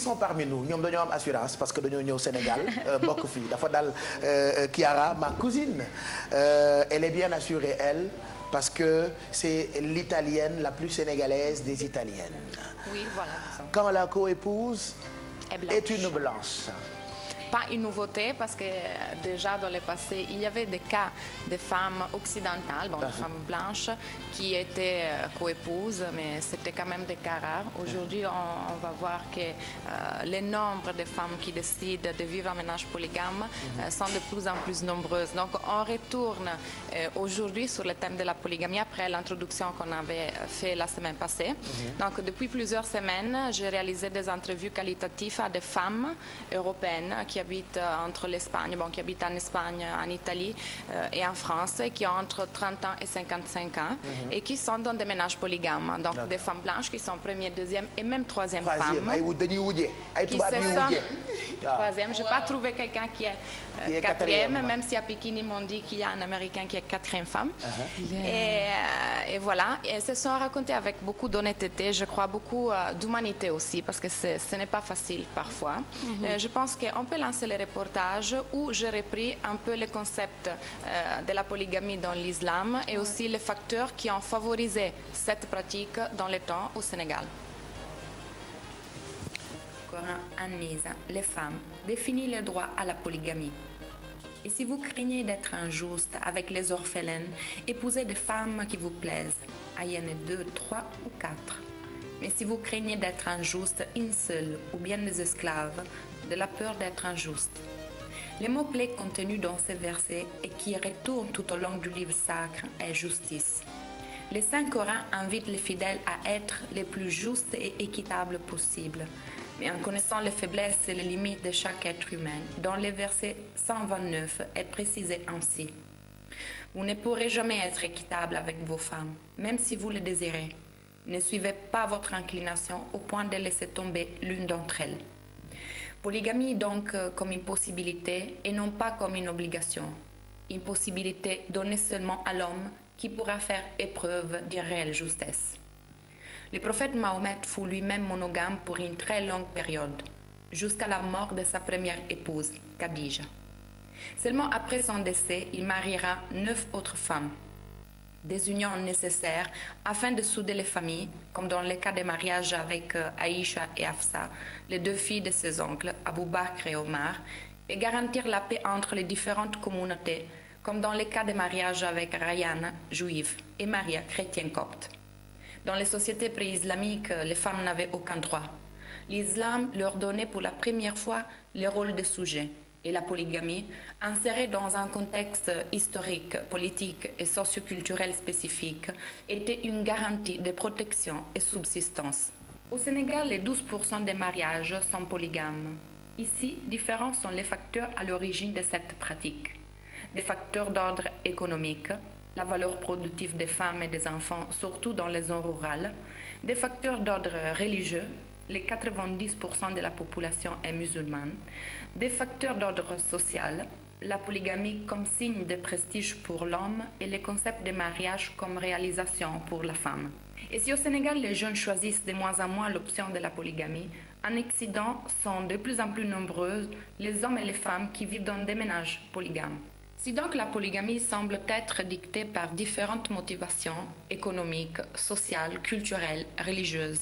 sont parmi nous ñoom dañoo am assurance parce que dañoo ñëw Sénégal bokk fii dafa dal Kiara ma cousine elle est bien assurée elle parce que c'est l'italienne la plus sénégalaise des italiennes. Oui, voilà. Quand la coépouse est une blanche. Pas une nouveauté parce que déjà dans le passé, il y avait des cas de femmes occidentales, bon, de femmes blanches qui étaient coépouses, mais c'était quand même des cas rares. Aujourd'hui, on va voir que le nombre de femmes qui décident de vivre en ménage polygame sont de plus en plus nombreuses. Donc, on retourne aujourd'hui sur le thème de la polygamie après l'introduction qu'on avait fait la semaine passée. Donc, depuis plusieurs semaines, j'ai réalisé des entrevues qualitatives à des femmes européennes qui habitent entre l'Espagne, qui habitent en Espagne, en Italie et en France, qui ont entre 30 ans et 55 ans et qui sont dans des ménages polygames. Donc des femmes blanches qui sont première, deuxième et même troisième femmes. Troisième, je n'ai pas trouvé quelqu'un qui est quatrième, même si à Pékin ils m'ont dit qu'il y a un Américain qui est quatrième femme. Et voilà, et elles se sont racontées avec beaucoup d'honnêteté, je crois beaucoup d'humanité aussi, parce que ce n'est pas facile parfois. Je pense qu'on peut lancer les reportages où j'ai repris un peu le concept de la polygamie dans l'islam et aussi les facteurs qui ont favorisé cette pratique dans le temps au Sénégal. Coran Anisa, les femmes, définit le droit à la polygamie. Et si vous craignez d'être injuste avec les orphelines, épousez des femmes qui vous plaisent, ayez 2, 3 ou 4. Mais si vous craignez d'être injuste, une seule ou bien des esclaves, de la peur d'être injuste. Les mots-clés contenus dans ces versets et qui retournent tout au long du livre sacre est justice. Le Saint-Coran invite les fidèles à être les plus justes et équitables possibles, mais en connaissant les faiblesses et les limites de chaque être humain. Dans le verset 129 est précisé ainsi. Vous ne pourrez jamais être équitable avec vos femmes, même si vous le désirez. Ne suivez pas votre inclination au point de laisser tomber l'une d'entre elles. Polygamie donc comme une possibilité et non pas comme une obligation. Une possibilité donnée seulement à l'homme qui pourra faire épreuve d'une réelle justesse. Le prophète Mahomet fut lui-même monogame pour une très longue période, jusqu'à la mort de sa première épouse, Khadija. Seulement après son décès, il mariera 9 autres femmes. Des unions nécessaires afin de souder les familles, comme dans le cas des mariages avec Aïcha et Hafsa, les 2 filles de ses oncles, Abou Bakr et Omar, et garantir la paix entre les différentes communautés, comme dans le cas des mariages avec Rayana, juive, et Maria, chrétienne copte. Dans les sociétés pré-islamiques, les femmes n'avaient aucun droit. L'islam leur donnait pour la première fois le rôle de sujet. Et la polygamie, insérée dans un contexte historique, politique et socioculturel spécifique, était une garantie de protection et subsistance. Au Sénégal, les 12% des mariages sont polygames. Ici, différents sont les facteurs à l'origine de cette pratique. Des facteurs d'ordre économique, la valeur productive des femmes et des enfants, surtout dans les zones rurales, des facteurs d'ordre religieux, les 90% de la population est musulmane, des facteurs d'ordre social, la polygamie comme signe de prestige pour l'homme et le concept de mariage comme réalisation pour la femme. Et si au Sénégal les jeunes choisissent de moins en moins l'option de la polygamie, en Occident sont de plus en plus nombreux les hommes et les femmes qui vivent dans des ménages polygames. Si donc la polygamie semble être dictée par différentes motivations économiques, sociales, culturelles, religieuses,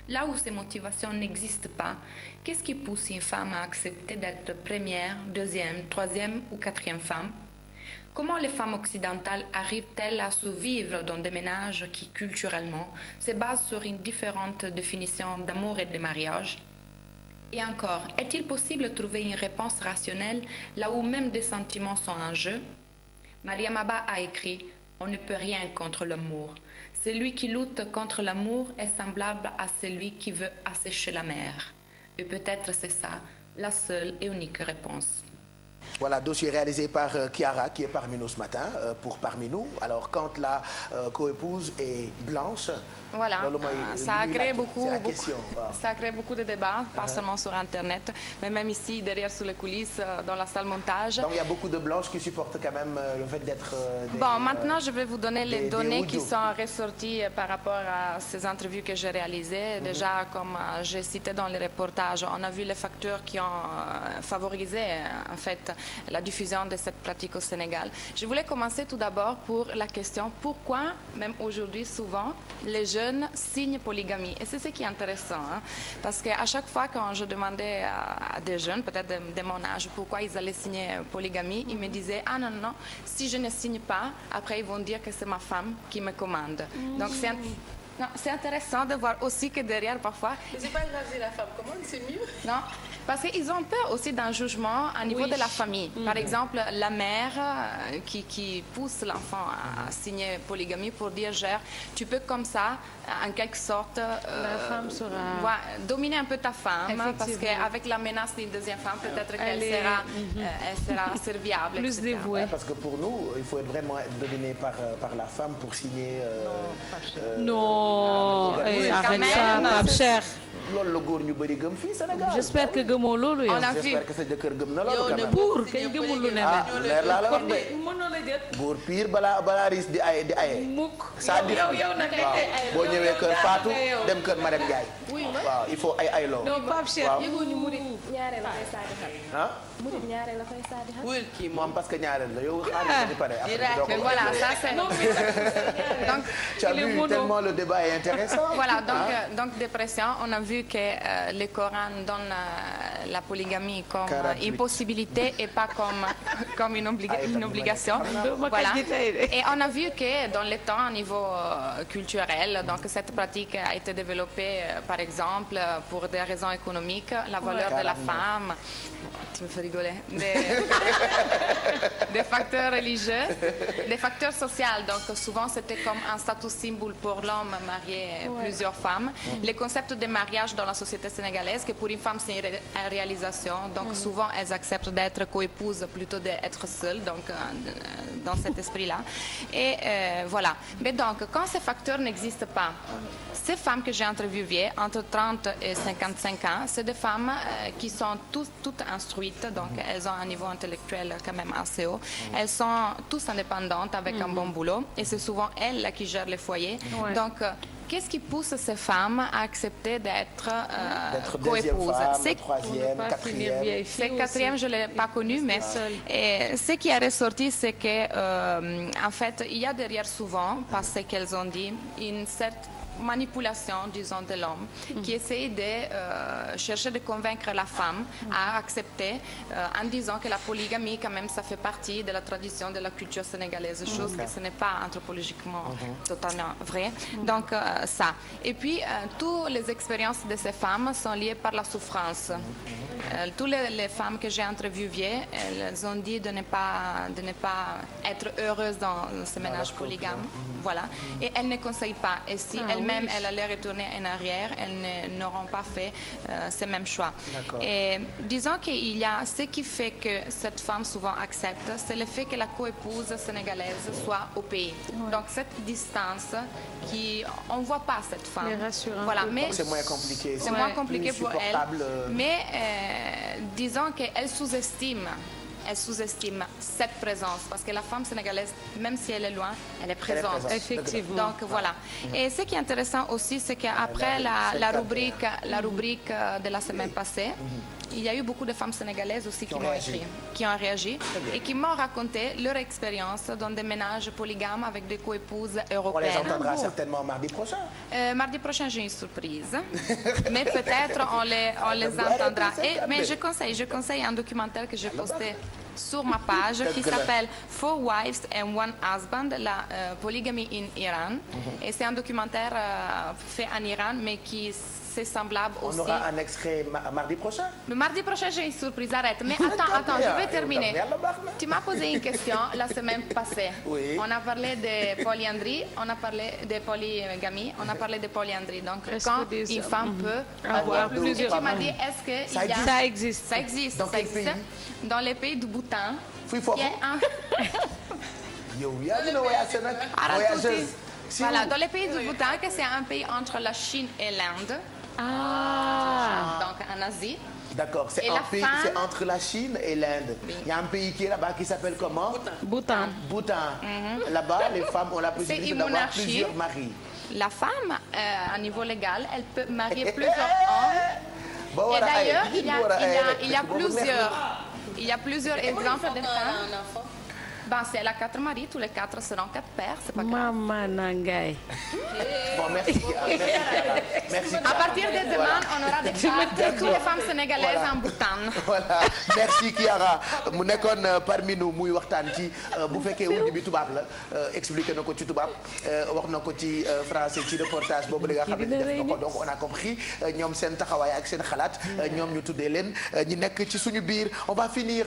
là où ces motivations n'existent pas, qu'est-ce qui pousse une femme à accepter d'être première, deuxième, troisième ou quatrième femme? Comment les femmes occidentales arrivent-elles à survivre dans des ménages qui, culturellement, se basent sur une différente définition d'amour et de mariage? Et encore, est-il possible de trouver une réponse rationnelle là où même des sentiments sont en jeu? Mariam Abba a écrit « On ne peut rien contre l'amour. Celui qui lutte contre l'amour est semblable à celui qui veut assécher la mer. » Et peut-être c'est ça, la seule et unique réponse. Voilà, dossier réalisé par Chiara, qui est parmi nous ce matin, pour Parmi nous. Alors, quand la coépouse est blanche... Voilà, ça a créé beaucoup de débats, pas seulement sur Internet, mais même ici, derrière, sur les coulisses, dans la salle montage. Donc, il y a beaucoup de blanches qui supportent quand même le fait d'être... Bon, maintenant, je vais vous donner les données qui sont ressorties par rapport à ces interviews que j'ai réalisées. Déjà, comme j'ai cité dans les reportages, on a vu les facteurs qui ont favorisé, en fait, la diffusion de cette pratique au Sénégal. Je voulais commencer tout d'abord pour la question pourquoi, même aujourd'hui, souvent, les jeunes signent polygamie. Et c'est ce qui est intéressant, hein, parce qu'à chaque fois quand je demandais à des jeunes, peut-être de mon âge, pourquoi ils allaient signer polygamie, ils me disaient « Ah non, non, si je ne signe pas, après ils vont dire que c'est ma femme qui me commande. » Donc c'est intéressant de voir aussi que derrière, parfois... Mais c'est pas grave si la femme commande, c'est mieux. Non, parce qu'ils ont peur aussi d'un jugement au niveau de la famille. Par exemple, la mère qui pousse l'enfant à signer polygamie pour dire, genre, tu peux comme ça, en quelque sorte, la femme sera... dominer un peu ta femme, parce qu'avec la menace d'une deuxième femme, peut-être qu'elle sera serviable. Plus dévouée. Parce que pour nous, il faut vraiment être dominé par la femme pour signer... non, arrête ça, Pape Cheikh. loolu la góor ñu bëri gëm fii Sénégal. J'espère que gëmoo loolu yow. j'espère que sa jëkkër gëm na loolu. yow ne buur kañ gëmul lu ne leer laa la wax de. mënoo la jët. buur pire balaa riis di aye. mukk yow nag boo ñëwee kër Fatou dem kër Marème Ndiaye. waaw il faut ay ayloo. non Pape Cheikh yëgoo ni murit ñaareel la koy saadi xal. ah. murit ñaareel la koy saadi xal. wuyul kii moom parce que ñaareel la yow xaalis di pare. après voilà ça c'est donc tu as vu tellement le débat est intéressant. Voilà donc dépression, on a vu que le Coran donne la polygamie comme une possibilité et pas comme une obligation. Voilà. Et on a vu que dans le temps, au niveau culturel, donc cette pratique a été développée, par exemple, pour des raisons économiques, la valeur de la femme. Tu me fais rigoler. Des facteurs religieux, des facteurs sociaux. Donc souvent c'était comme un statut symbole pour l'homme marié plusieurs femmes. Le concept de mariage dans la société sénégalaise, que pour une femme c'est une réalisation. Donc souvent elles acceptent d'être coépouses plutôt d'être seules. Donc dans cet esprit-là. Et voilà. Mais donc quand ces facteurs n'existent pas, ces femmes que j'ai interviewées entre 30 et 55 ans, c'est des femmes qui sont toutes instruites, donc elles ont un niveau intellectuel quand même assez haut. Elles sont tous indépendantes avec un bon boulot et c'est souvent elles qui gèrent les foyers. Donc qu'est-ce qui pousse ces femmes à accepter d'être coépouses? C'est troisième, quatrième. C'est quatrième, je ne l'ai pas connu, mais ce qui est ressorti, c'est que en fait, il y a derrière souvent, parce qu'elles ont dit, une certaine manipulation, disons, de l'homme, qui essaye de chercher de convaincre la femme à accepter en disant que la polygamie, quand même, ça fait partie de la tradition de la culture sénégalaise, chose que ce n'est pas anthropologiquement totalement vrai. Donc, ça. Et puis, toutes les expériences de ces femmes sont liées par la souffrance. Toutes les femmes que j'ai interviewées, elles ont dit de ne pas être heureuses dans ce ménage polygame. Voilà. Et elles ne conseillent pas. Et si elles-mêmes, elles allaient retourner en arrière, elles n'auront pas fait ces mêmes choix. Et disons qu'il y a ce qui fait que cette femme souvent accepte, c'est le fait que la coépouse sénégalaise soit au pays. Donc cette distance, on ne voit pas cette femme. Voilà, mais c'est moins compliqué. C'est moins compliqué pour elle. Mais disons qu'elle sous-estime cette présence, parce que la femme sénégalaise, même si elle est loin, elle est présente. Effectivement. Donc voilà. Et ce qui est intéressant aussi, c'est qu'après la rubrique de la semaine passée, il y a eu beaucoup de femmes sénégalaises aussi qui m'ont écrit, qui ont réagi et qui m'ont raconté leur expérience dans des ménages polygames avec des coépouses européennes. On les entendra certainement mardi prochain. Mardi prochain, j'ai une surprise. Mais peut-être on les entendra. Mais je conseille un documentaire que j'ai posté sur ma page qui s'appelle Four Wives and One Husband, la polygamie in Iran. Et c'est un documentaire fait en Iran, mais qui c'est semblable aussi. On aura un extrait mardi prochain. Le mardi prochain, j'ai une surprise. Arrête. Mais attends, je vais terminer. Tu m'as posé une question la semaine passée. Oui. On a parlé de polyandrie, on a parlé de polygamie, on a parlé de polyandrie. Donc, quand une femme peut avoir plusieurs... Tu m'as dit, est-ce que ça existe. Ça existe. Dans quel pays? Dans les pays du Bhoutan. Fui foofu. Yow yaa ngi voyagé nag. Voyageuse. Voilà, dans les pays du Bhoutan, que c'est un pays entre la Chine et l'Inde. Donc en Asie. D'accord, c'est un pays, c'est entre la Chine et l'Inde. Oui. Il y a un pays qui est là-bas qui s'appelle comment? Bhoutan. Là-bas, les femmes ont la possibilité d'avoir plusieurs maris. La femme, à niveau légal, elle peut marier plusieurs hommes. Et d'ailleurs, il y a plusieurs exemples de femmes. Ben, si elle a 4 maris, tous les 4 seront 4 pères, c'est pas grave. Maman Nangay. Bon, merci. Merci. À partir de demain, on aura des cartes toutes les femmes sénégalaises en Bhoutan. Voilà, merci Kiara. mu nekkoon parmi nous muy waxtaan ci bu fekkee wundi bi tubaab la expliqué na ko ci tubaab wax na ko ci français ci reportage boobu li nga xam ne def na ko donc on a compris ñoom seen taxawaay ak seen xalaat ñoom ñu tuddee leen ñi nekk ci suñu biir on va finir